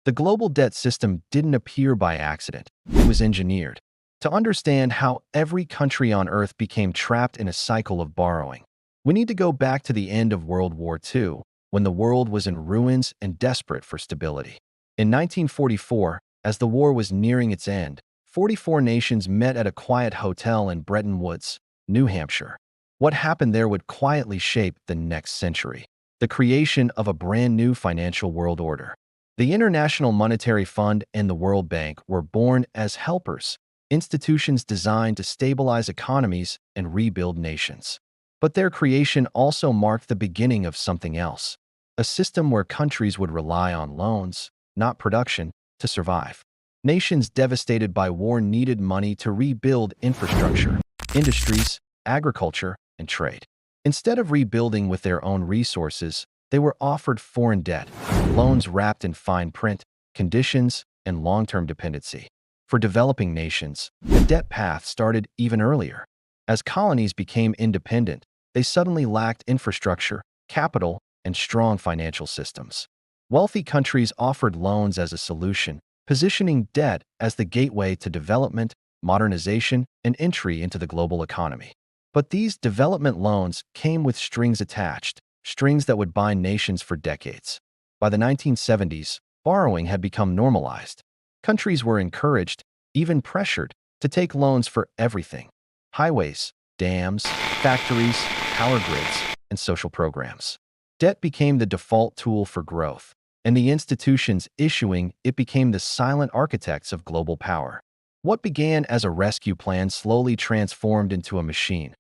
The global debt system didn't appear by accident. It was engineered. To understand how every country on Earth became trapped in a cycle of borrowing, we need to go back to the end of World War II, when the world was in ruins and desperate for stability. In 1944, as the war was nearing its end, 44 nations met at a quiet hotel in Bretton Woods, New Hampshire. What happened there would quietly shape the next century: the creation of a brand new financial world order. The International Monetary Fund and the World Bank were born as helpers, institutions designed to stabilize economies and rebuild nations. But their creation also marked the beginning of something else: a system where countries would rely on loans, not production, to survive. Nations devastated by war needed money to rebuild infrastructure, industries, agriculture, and trade. Instead of rebuilding with their own resources, they were offered foreign debt, loans wrapped in fine print, conditions, and long-term dependency. For developing nations, the debt path started even earlier. As colonies became independent, they suddenly lacked infrastructure, capital, and strong financial systems. Wealthy countries offered loans as a solution, positioning debt as the gateway to development, modernization, and entry into the global economy. But these development loans came with strings attached, strings that would bind nations for decades. By the 1970s, borrowing had become normalized. Countries were encouraged, even pressured, to take loans for everything: highways, dams, factories, power grids, and social programs. Debt became the default tool for growth, and the institutions issuing it became the silent architects of global power. What began as a rescue plan slowly transformed into a machine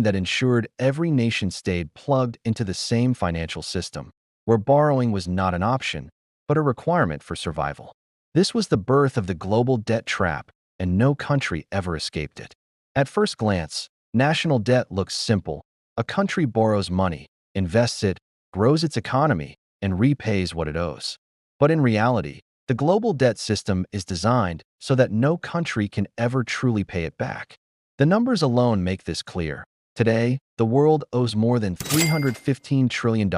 that ensured every nation stayed plugged into the same financial system, where borrowing was not an option, but a requirement for survival. This was the birth of the global debt trap, and no country ever escaped it. At first glance, national debt looks simple. A country borrows money, invests it, grows its economy, and repays what it owes. But in reality, the global debt system is designed so that no country can ever truly pay it back. The numbers alone make this clear. Today, the world owes more than $315 trillion,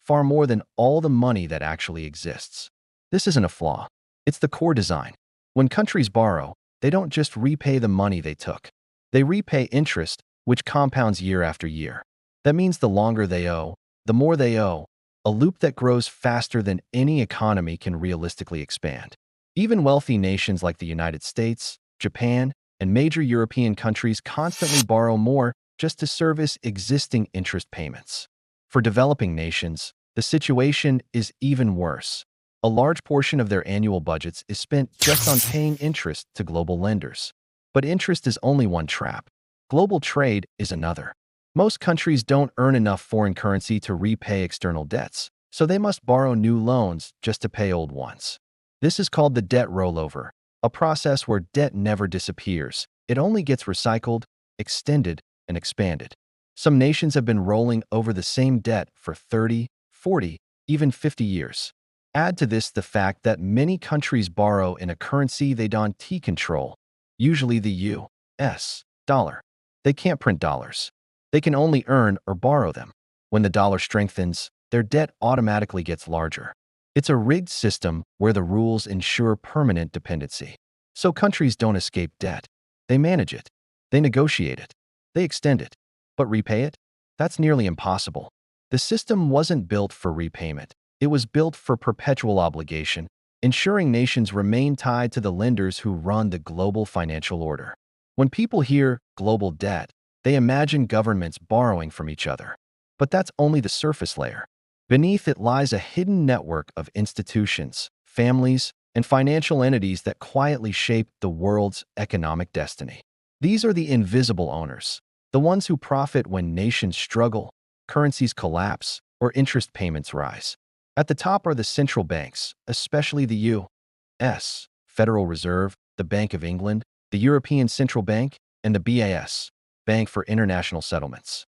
far more than all the money that actually exists. This isn't a flaw. It's the core design. When countries borrow, they don't just repay the money they took. They repay interest, which compounds year after year. That means the longer they owe, the more they owe, a loop that grows faster than any economy can realistically expand. Even wealthy nations like the United States, Japan, and major European countries constantly borrow more just to service existing interest payments. For developing nations, the situation is even worse. A large portion of their annual budgets is spent just on paying interest to global lenders. But interest is only one trap. Global trade is another. Most countries don't earn enough foreign currency to repay external debts, so they must borrow new loans just to pay old ones. This is called the debt rollover, a process where debt never disappears. It only gets recycled, extended, and expanded. Some nations have been rolling over the same debt for 30, 40, even 50 years. Add to this the fact that many countries borrow in a currency they don't control, usually the US dollar. They can't print dollars. They can only earn or borrow them. When the dollar strengthens, their debt automatically gets larger. It's a rigged system where the rules ensure permanent dependency. So countries don't escape debt. They manage it. They negotiate it. They extend it. But repay it? That's nearly impossible. The system wasn't built for repayment. It was built for perpetual obligation, ensuring nations remain tied to the lenders who run the global financial order. When people hear global debt, they imagine governments borrowing from each other. But that's only the surface layer. Beneath it lies a hidden network of institutions, families, and financial entities that quietly shape the world's economic destiny. These are the invisible owners, the ones who profit when nations struggle, currencies collapse, or interest payments rise. At the top are the central banks, especially the U.S. Federal Reserve, the Bank of England, the European Central Bank, and the BIS, Bank for International Settlements.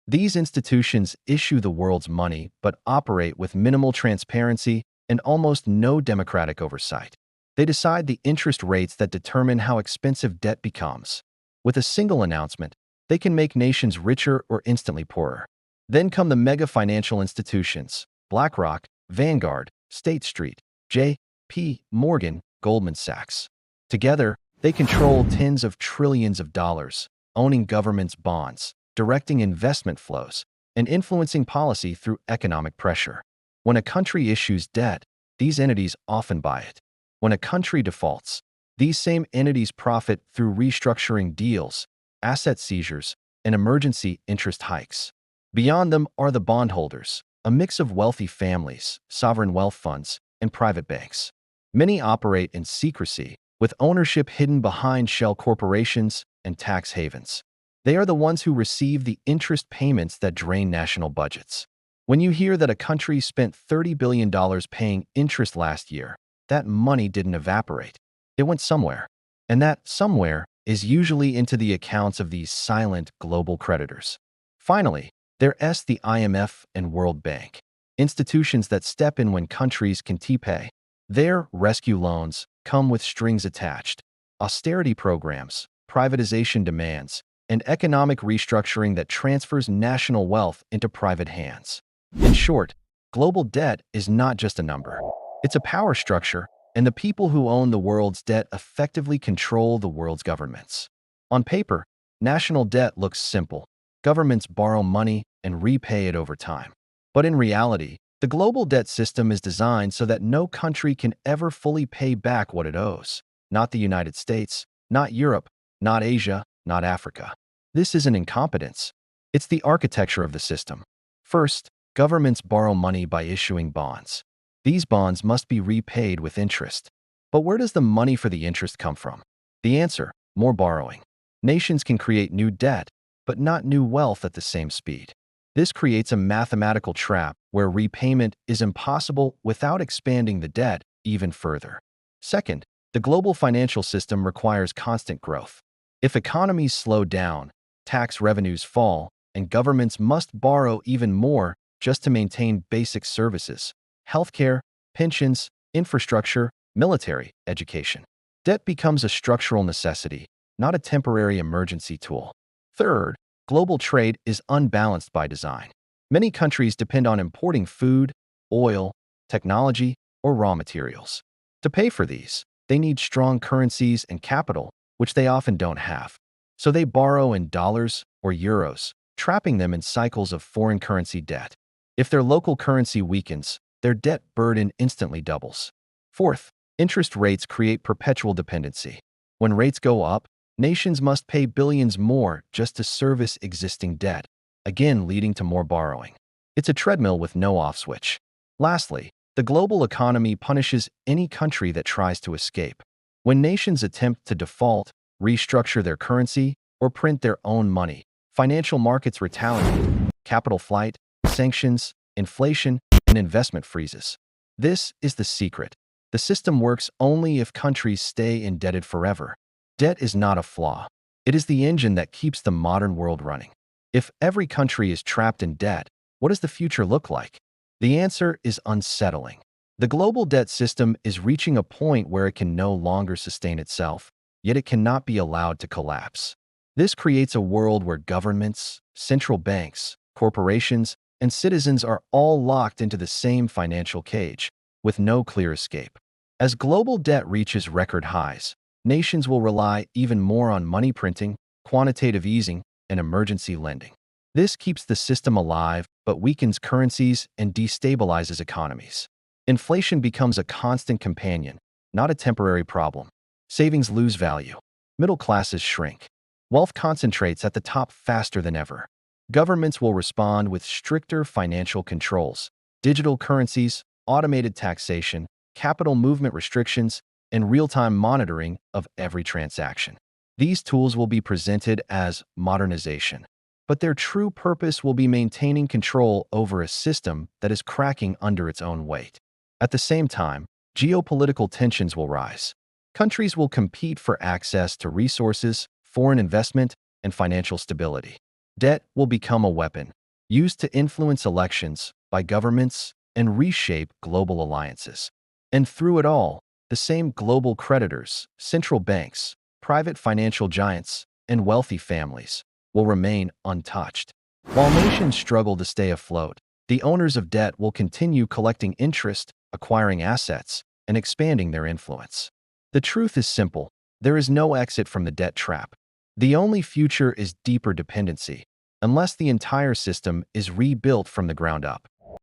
These institutions issue the world's money but operate with minimal transparency and almost no democratic oversight. They decide the interest rates that determine how expensive debt becomes. With a single announcement, they can make nations richer or instantly poorer. Then come the mega financial institutions: BlackRock, Vanguard, State Street. J.P. Morgan, Goldman Sachs. Together, they control tens of trillions of dollars, owning governments' bonds, directing investment flows, and influencing policy through economic pressure. When a country issues debt, these entities often buy it. When a country defaults, these same entities profit through restructuring deals, asset seizures, and emergency interest hikes. Beyond them are the bondholders, a mix of wealthy families, sovereign wealth funds, and private banks. Many operate in secrecy, with ownership hidden behind shell corporations and tax havens. They are the ones who receive the interest payments that drain national budgets. When you hear that a country spent $30 billion paying interest last year, that money didn't evaporate. It went somewhere. And that somewhere is usually into the accounts of these silent global creditors. Finally, there's the IMF and World Bank, institutions that step in when countries can't pay. Their rescue loans come with strings attached, austerity programs, privatization demands, and economic restructuring that transfers national wealth into private hands. In short, global debt is not just a number. It's a power structure, and the people who own the world's debt effectively control the world's governments. On paper, national debt looks simple. Governments borrow money and repay it over time. But in reality, the global debt system is designed so that no country can ever fully pay back what it owes. Not the United States, not Europe, not Asia, not Africa. This isn't incompetence. It's the architecture of the system. First, governments borrow money by issuing bonds. These bonds must be repaid with interest. But where does the money for the interest come from? The answer: more borrowing. Nations can create new debt, but not new wealth at the same speed. This creates a mathematical trap where repayment is impossible without expanding the debt even further. Second, the global financial system requires constant growth. If economies slow down, tax revenues fall, and governments must borrow even more just to maintain basic services: healthcare, pensions, infrastructure, military, education. Debt becomes a structural necessity, not a temporary emergency tool. Third, global trade is unbalanced by design. Many countries depend on importing food, oil, technology, or raw materials. To pay for these, they need strong currencies and capital, which they often don't have. So they borrow in dollars or euros, trapping them in cycles of foreign currency debt. If their local currency weakens, their debt burden instantly doubles. Fourth, interest rates create perpetual dependency. When rates go up, nations must pay billions more just to service existing debt, again leading to more borrowing. It's a treadmill with no off switch. Lastly, the global economy punishes any country that tries to escape. When nations attempt to default, restructure their currency, or print their own money, financial markets retaliate: capital flight, sanctions, inflation, and investment freezes. This is the secret. The system works only if countries stay indebted forever. Debt is not a flaw. It is the engine that keeps the modern world running. If every country is trapped in debt, what does the future look like? The answer is unsettling. The global debt system is reaching a point where it can no longer sustain itself, yet it cannot be allowed to collapse. This creates a world where governments, central banks, corporations, and citizens are all locked into the same financial cage, with no clear escape. As global debt reaches record highs, nations will rely even more on money printing, quantitative easing, and emergency lending. This keeps the system alive but weakens currencies and destabilizes economies. Inflation becomes a constant companion, not a temporary problem. Savings lose value. Middle classes shrink. Wealth concentrates at the top faster than ever. Governments will respond with stricter financial controls, digital currencies, automated taxation, capital movement restrictions, and real-time monitoring of every transaction. These tools will be presented as modernization, but their true purpose will be maintaining control over a system that is cracking under its own weight. At the same time, geopolitical tensions will rise. Countries will compete for access to resources, foreign investment, and financial stability. Debt will become a weapon, used to influence elections by governments and reshape global alliances. And through it all, the same global creditors, central banks, private financial giants, and wealthy families will remain untouched. While nations struggle to stay afloat, the owners of debt will continue collecting interest, acquiring assets, and expanding their influence. The truth is simple. There is no exit from the debt trap. The only future is deeper dependency, unless the entire system is rebuilt from the ground up.